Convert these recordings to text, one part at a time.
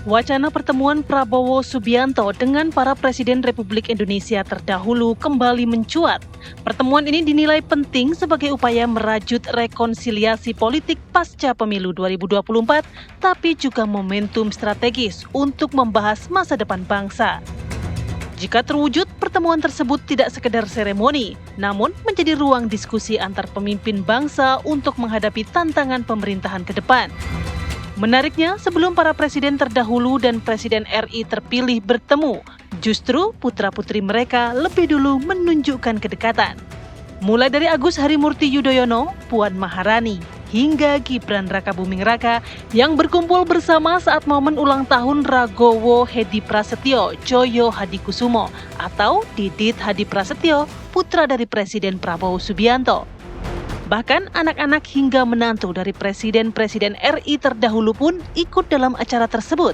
Wacana pertemuan Prabowo Subianto dengan para Presiden Republik Indonesia terdahulu kembali mencuat. Pertemuan ini dinilai penting sebagai upaya merajut rekonsiliasi politik pasca pemilu 2024, tapi juga momentum strategis untuk membahas masa depan bangsa. Jika terwujud, pertemuan tersebut tidak sekedar seremoni, namun menjadi ruang diskusi antar pemimpin bangsa untuk menghadapi tantangan pemerintahan ke depan. Menariknya, sebelum para presiden terdahulu dan Presiden RI terpilih bertemu, justru putra-putri mereka lebih dulu menunjukkan kedekatan. Mulai dari Agus Harimurti Yudhoyono, Puan Maharani, hingga Gibran Rakabuming Raka yang berkumpul bersama saat momen ulang tahun Ragowo Hedi Prasetyo Joyo Hadikusumo atau Didit Hadi Prasetyo, putra dari Presiden Prabowo Subianto. Bahkan anak-anak hingga menantu dari presiden-presiden RI terdahulu pun ikut dalam acara tersebut.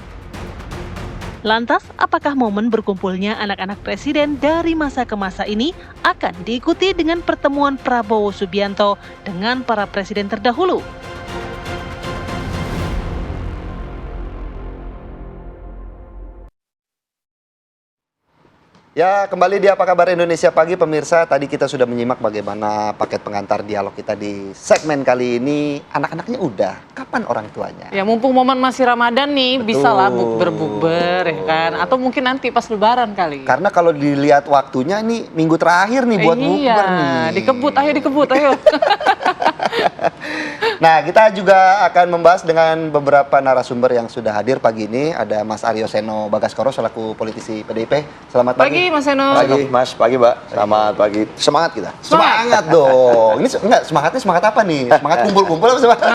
Lantas, apakah momen berkumpulnya anak-anak presiden dari masa ke masa ini akan diikuti dengan pertemuan Prabowo Subianto dengan para presiden terdahulu? Ya, kembali di Apa Kabar Indonesia Pagi, pemirsa. Tadi kita sudah menyimak bagaimana paket pengantar dialog kita di segmen kali ini. Anak-anaknya udah, kapan orang tuanya? Ya, mumpung momen masih Ramadan nih, Betul. bisa lah bukber-bukber ya kan. Atau mungkin nanti pas lebaran kali. Karena kalau dilihat waktunya nih, minggu terakhir nih buat bukber nih. Dikebut, ayo. Nah, kita juga akan membahas dengan beberapa narasumber yang sudah hadir pagi ini. Ada Mas Aryo Seno Bagaskoro selaku politisi PDIP. Selamat pagi. Mas Seno. Pagi Mas, pagi Mbak. Selamat pagi. Semangat kita. Semangat dong. Ini enggak, semangatnya semangat apa nih? Semangat kumpul-kumpul apa semangat?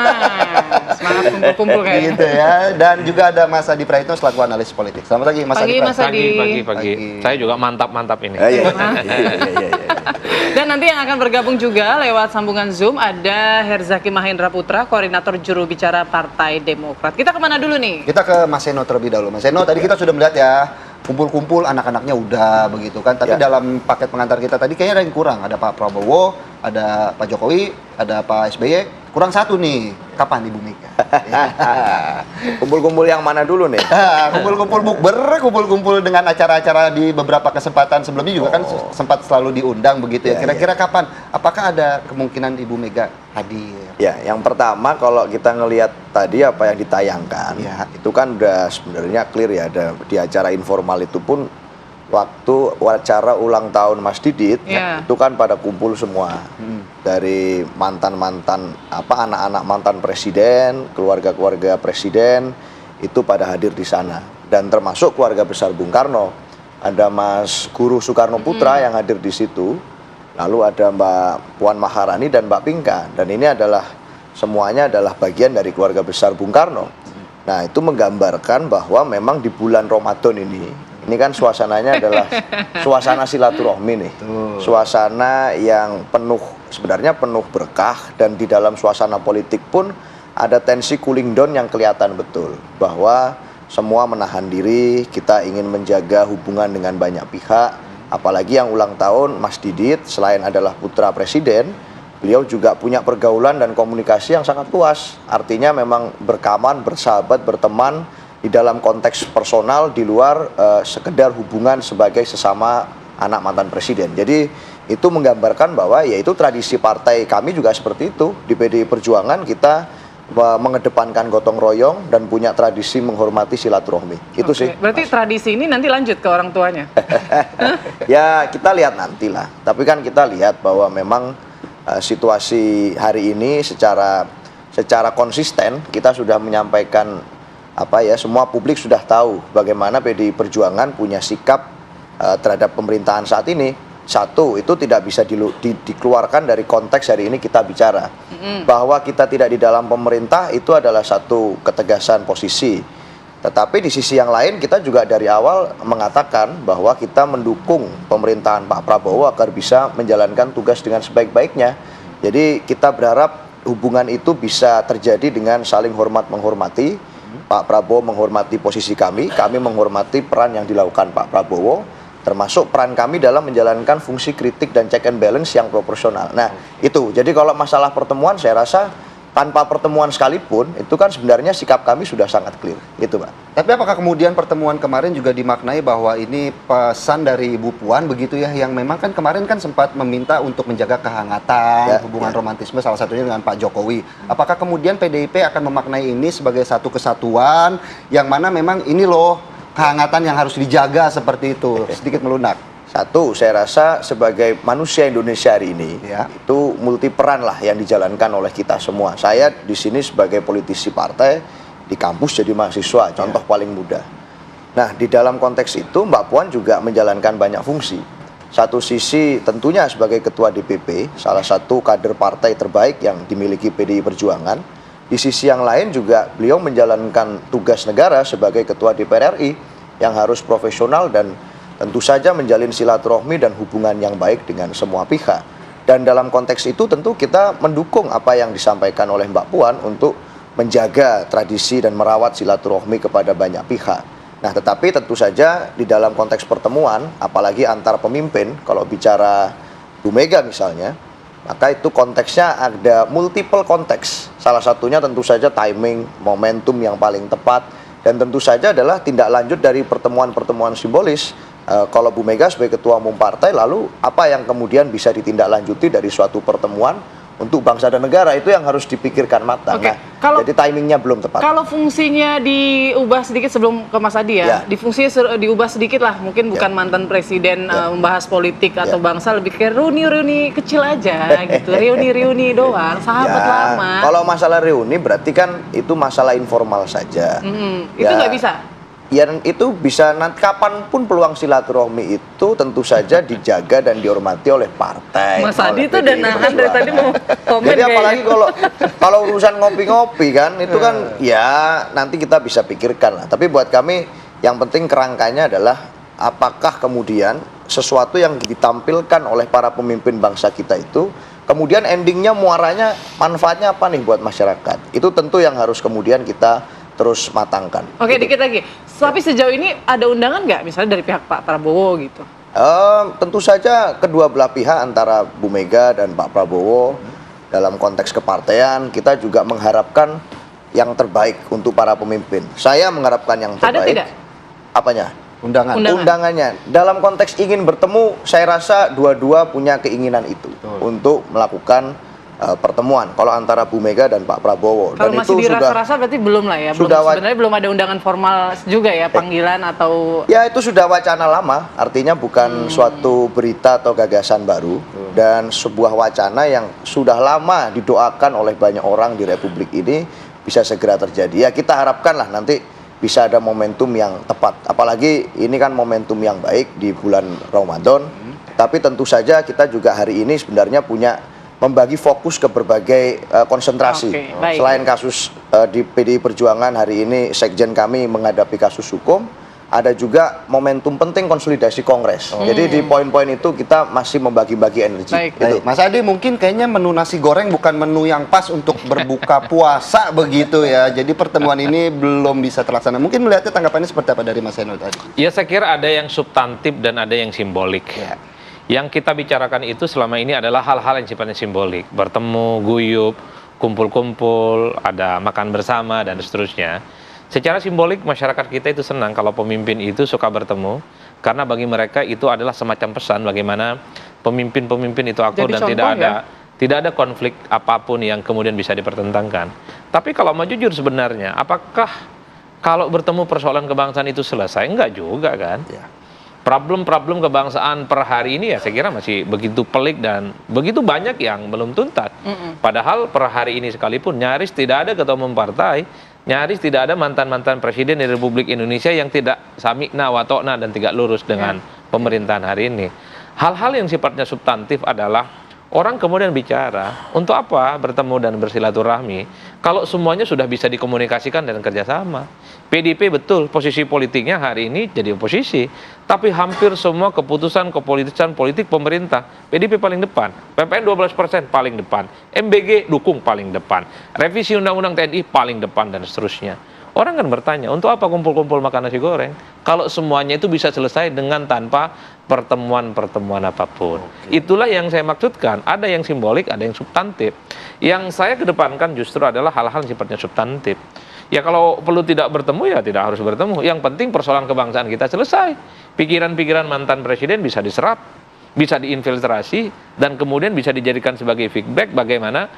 Semangat kumpul-kumpul kayaknya. Gitu ya. Dan juga ada Mas Adi Praitno selaku analis politik. Selamat pagi Mas Adi Praitno. Mas Adi. Pagi. Saya juga mantap ini. Iya. Dan nanti yang akan bergabung juga lewat sambungan Zoom ada Herzaki Mahendra Putra, koordinator juru bicara Partai Demokrat. Kita kemana dulu nih? Kita ke Mas Seno terlebih dahulu. Mas Seno, tadi kita sudah melihat ya, kumpul-kumpul anak-anaknya udah begitu kan. Tapi dalam paket pengantar kita tadi kayaknya ada yang kurang. Ada Pak Prabowo, ada Pak Jokowi, ada Pak SBY. Kurang satu nih. Kapan Ibu Mega? Kumpul-kumpul yang mana dulu nih? Kumpul-kumpul bukber, kumpul-kumpul dengan acara-acara di beberapa kesempatan sebelumnya juga kan sempat selalu diundang begitu ya. Kira-kira kapan? Apakah ada kemungkinan Ibu Mega hadir? Ya, yang pertama kalau kita ngelihat tadi apa yang ditayangkan, itu kan udah sebenarnya clear ya. Ada di acara informal itu pun waktu acara ulang tahun Mas Didit, itu kan pada kumpul semua. Dari mantan-mantan anak-anak mantan presiden, keluarga-keluarga presiden itu pada hadir di sana, dan termasuk keluarga besar Bung Karno. Ada Mas Guru Soekarno Putra yang hadir di situ, lalu ada Mbak Puan Maharani dan Mbak Pinka, dan ini adalah semuanya adalah bagian dari keluarga besar Bung Karno. Nah, itu menggambarkan bahwa memang di bulan Ramadan ini kan suasananya adalah suasana silaturahmi nih. Suasana yang sebenarnya penuh berkah, dan di dalam suasana politik pun ada tensi cooling down yang kelihatan betul. Bahwa semua menahan diri, kita ingin menjaga hubungan dengan banyak pihak. Apalagi yang ulang tahun Mas Didit, selain adalah putra presiden, beliau juga punya pergaulan dan komunikasi yang sangat luas. Artinya memang berkawan, bersahabat, berteman, di dalam konteks personal di luar sekedar hubungan sebagai sesama anak mantan presiden. Jadi itu menggambarkan bahwa yaitu tradisi partai kami juga seperti itu. Di PDI Perjuangan kita mengedepankan gotong royong dan punya tradisi menghormati silaturahmi. Itu sih. Berarti tradisi ini nanti lanjut ke orang tuanya? Ya kita lihat nantilah. Tapi kan kita lihat bahwa memang situasi hari ini secara konsisten kita sudah menyampaikan semua publik sudah tahu bagaimana PDI Perjuangan punya sikap terhadap pemerintahan saat ini. Satu, itu tidak bisa dikeluarkan dari konteks hari ini kita bicara. Bahwa kita tidak di dalam pemerintah itu adalah satu ketegasan posisi. Tetapi di sisi yang lain kita juga dari awal mengatakan bahwa kita mendukung pemerintahan Pak Prabowo agar bisa menjalankan tugas dengan sebaik-baiknya. Jadi kita berharap hubungan itu bisa terjadi dengan saling hormat-menghormati. Pak Prabowo menghormati posisi kami menghormati peran yang dilakukan Pak Prabowo, termasuk peran kami dalam menjalankan fungsi kritik dan check and balance yang proporsional. Nah, itu. Jadi kalau masalah pertemuan saya rasa tanpa pertemuan sekalipun, itu kan sebenarnya sikap kami sudah sangat clear, gitu Pak. Tapi apakah kemudian pertemuan kemarin juga dimaknai bahwa ini pesan dari Ibu Puan begitu ya, yang memang kan kemarin kan sempat meminta untuk menjaga kehangatan hubungan romantisme salah satunya dengan Pak Jokowi. Apakah kemudian PDIP akan memaknai ini sebagai satu kesatuan yang mana memang ini loh kehangatan yang harus dijaga seperti itu, sedikit melunak? Satu, saya rasa sebagai manusia Indonesia hari ini, itu multi peran lah yang dijalankan oleh kita semua. Saya di sini sebagai politisi partai, di kampus jadi mahasiswa, contoh paling mudah. Nah, di dalam konteks itu Mbak Puan juga menjalankan banyak fungsi. Satu sisi tentunya sebagai ketua DPP, salah satu kader partai terbaik yang dimiliki PDI Perjuangan. Di sisi yang lain juga beliau menjalankan tugas negara sebagai ketua DPR RI yang harus profesional dan tentu saja menjalin silaturahmi dan hubungan yang baik dengan semua pihak. Dan dalam konteks itu tentu kita mendukung apa yang disampaikan oleh Mbak Puan untuk menjaga tradisi dan merawat silaturahmi kepada banyak pihak. Nah, tetapi tentu saja di dalam konteks pertemuan, apalagi antar pemimpin, kalau bicara Bu Mega misalnya, maka itu konteksnya ada multiple konteks. Salah satunya tentu saja timing, momentum yang paling tepat, dan tentu saja adalah tindak lanjut dari pertemuan-pertemuan simbolis. Kalau Bu Mega sebagai ketua umum partai, lalu apa yang kemudian bisa ditindaklanjuti dari suatu pertemuan untuk bangsa dan negara, itu yang harus dipikirkan matang. Oke. Nah, jadi timingnya belum tepat. Kalau fungsinya diubah sedikit sebelum ke Mas Adi ya, di fungsinya diubah sedikit lah, mungkin bukan mantan presiden membahas politik atau bangsa, lebih kayak reuni-reuni kecil aja gitu, reuni-reuni doang, sahabat lama. Kalau masalah reuni berarti kan itu masalah informal saja. Itu nggak bisa? Ya, itu bisa nanti kapanpun peluang silaturahmi itu tentu saja dijaga dan dihormati oleh partai. Mas Adi itu udah nahan dari tadi mau komen. Jadi apalagi kalau urusan ngopi-ngopi kan itu kan ya nanti kita bisa pikirkan lah. Tapi buat kami yang penting kerangkanya adalah apakah kemudian sesuatu yang ditampilkan oleh para pemimpin bangsa kita itu kemudian endingnya muaranya manfaatnya apa nih buat masyarakat. Itu tentu yang harus kemudian kita terus matangkan. Oke, dikit lagi. Tapi sejauh ini ada undangan nggak, misalnya dari pihak Pak Prabowo gitu? Tentu saja kedua belah pihak antara Bu Mega dan Pak Prabowo dalam konteks kepartean kita juga mengharapkan yang terbaik untuk para pemimpin. Saya mengharapkan yang terbaik. Ada tidak? Apanya? Undangannya. Dalam konteks ingin bertemu, saya rasa dua-dua punya keinginan itu untuk melakukan pertemuan. Kalau antara Bu Mega dan Pak Prabowo. Kalau dan masih itu dirasa-rasa berarti belum lah ya. Sebenarnya belum ada undangan formal juga ya, panggilan atau. Ya, itu sudah wacana lama. Artinya bukan suatu berita atau gagasan baru dan sebuah wacana yang sudah lama didoakan oleh banyak orang di Republik ini bisa segera terjadi. Ya, kita harapkanlah nanti bisa ada momentum yang tepat. Apalagi ini kan momentum yang baik di bulan Ramadan. Tapi tentu saja kita juga hari ini sebenarnya punya membagi fokus ke berbagai konsentrasi. Selain kasus di PDI Perjuangan hari ini, sekjen kami menghadapi kasus hukum, ada juga momentum penting konsolidasi Kongres. Jadi di poin-poin itu kita masih membagi-bagi energi. Gitu. Mas Adi, mungkin kayaknya menu nasi goreng bukan menu yang pas untuk berbuka puasa begitu ya. Jadi pertemuan ini belum bisa terlaksana. Mungkin melihatnya tanggapannya seperti apa dari Mas Eno tadi? Ya, saya kira ada yang substantif dan ada yang simbolik. Yang kita bicarakan itu selama ini adalah hal-hal yang sifatnya simbolik. Bertemu, guyup, kumpul-kumpul, ada makan bersama, dan seterusnya. Secara simbolik, masyarakat kita itu senang kalau pemimpin itu suka bertemu. Karena bagi mereka itu adalah semacam pesan bagaimana pemimpin-pemimpin itu akur dan tidak ada konflik apapun yang kemudian bisa dipertentangkan. Tapi kalau mau jujur sebenarnya, apakah kalau bertemu persoalan kebangsaan itu selesai? Enggak juga kan? Problem-problem kebangsaan per hari ini ya saya kira masih begitu pelik dan begitu banyak yang belum tuntas. Padahal per hari ini sekalipun nyaris tidak ada ketua umum partai, nyaris tidak ada mantan-mantan presiden di Republik Indonesia yang tidak samikna watokna dan tidak lurus dengan pemerintahan hari ini. Hal-hal yang sifatnya substantif adalah orang kemudian bicara, untuk apa bertemu dan bersilaturahmi kalau semuanya sudah bisa dikomunikasikan dan kerjasama. PDIP betul posisi politiknya hari ini jadi oposisi, tapi hampir semua keputusan politik pemerintah PDIP paling depan, PPN 12% paling depan, MBG dukung paling depan, revisi undang-undang TNI paling depan dan seterusnya. Orang kan bertanya, untuk apa kumpul-kumpul makan nasi goreng? Kalau semuanya itu bisa selesai dengan tanpa pertemuan-pertemuan apapun. Itulah yang saya maksudkan, ada yang simbolik, ada yang substantif. Yang saya kedepankan justru adalah hal-hal yang sifatnya substantif. Ya kalau perlu tidak bertemu, ya tidak harus bertemu. Yang penting persoalan kebangsaan kita selesai. Pikiran-pikiran mantan presiden bisa diserap, bisa diinfiltrasi, dan kemudian bisa dijadikan sebagai feedback bagaimana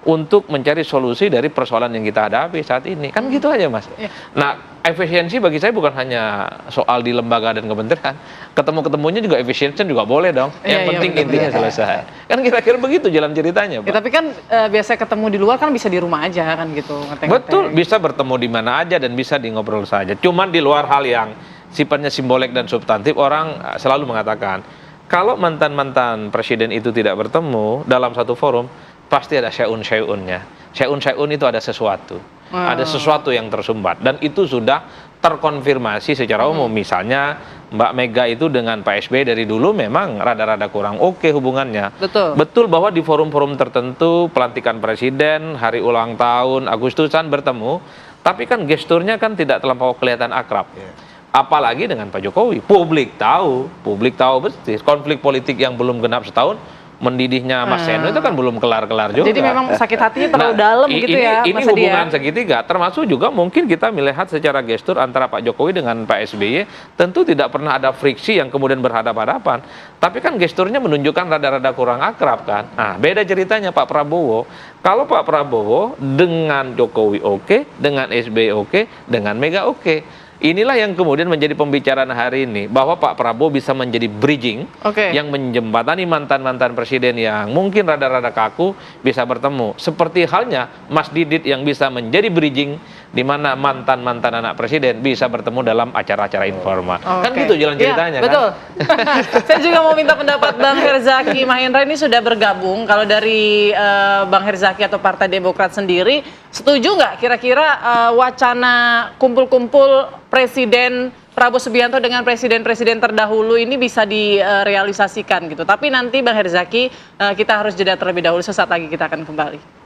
untuk mencari solusi dari persoalan yang kita hadapi saat ini. Kan gitu aja, Mas. Ya. Nah, efisiensi bagi saya bukan hanya soal di lembaga dan kementerian. Ketemu-ketemunya juga efisiensi juga boleh dong. Yang penting intinya selesai. Kan kira-kira begitu jalan ceritanya, Pak. Ya, tapi kan biasa ketemu di luar kan bisa di rumah aja kan gitu. Betul, bisa bertemu di mana aja dan bisa di ngobrol saja. Cuman di luar hal yang sifatnya simbolik dan substantif, orang selalu mengatakan, kalau mantan-mantan presiden itu tidak bertemu dalam satu forum, pasti ada syai'un-syai'unnya. Syai'un-syai'un itu ada sesuatu. Ada sesuatu yang tersumbat. Dan itu sudah terkonfirmasi secara umum. Misalnya Mbak Mega itu dengan Pak SBY dari dulu memang rada-rada kurang oke hubungannya. Betul. Betul bahwa di forum-forum tertentu, pelantikan presiden, hari ulang tahun, Agustusan bertemu. Tapi kan gesturnya kan tidak terlampau kelihatan akrab. Apalagi dengan Pak Jokowi. Publik tahu betul. Konflik politik yang belum genap setahun, mendidihnya Mas Seno itu kan belum kelar-kelar juga. Jadi memang sakit hatinya terlalu dalam gitu ya, Ini Mas Adi, hubungan segitiga, termasuk juga mungkin kita melihat secara gestur antara Pak Jokowi dengan Pak SBY, tentu tidak pernah ada friksi yang kemudian berhadapan-hadapan. Tapi kan gesturnya menunjukkan rada-rada kurang akrab kan. Nah, beda ceritanya Pak Prabowo. Kalau Pak Prabowo dengan Jokowi oke, dengan SBY oke, dengan Mega oke. Inilah yang kemudian menjadi pembicaraan hari ini, bahwa Pak Prabowo bisa menjadi bridging yang menjembatani mantan-mantan presiden yang mungkin rada-rada kaku bisa bertemu. Seperti halnya Mas Didit yang bisa menjadi bridging di mana mantan-mantan anak presiden bisa bertemu dalam acara-acara informal. Kan gitu jalan ceritanya kan? Betul. Saya juga mau minta pendapat Bang Herzaki Mahendra, ini sudah bergabung. Kalau dari Bang Herzaki atau Partai Demokrat sendiri, setuju nggak kira-kira wacana kumpul-kumpul Presiden Prabowo Subianto dengan presiden-presiden terdahulu ini bisa direalisasikan gitu? Tapi nanti Bang Herzaki, kita harus jeda terlebih dahulu, sesaat lagi kita akan kembali.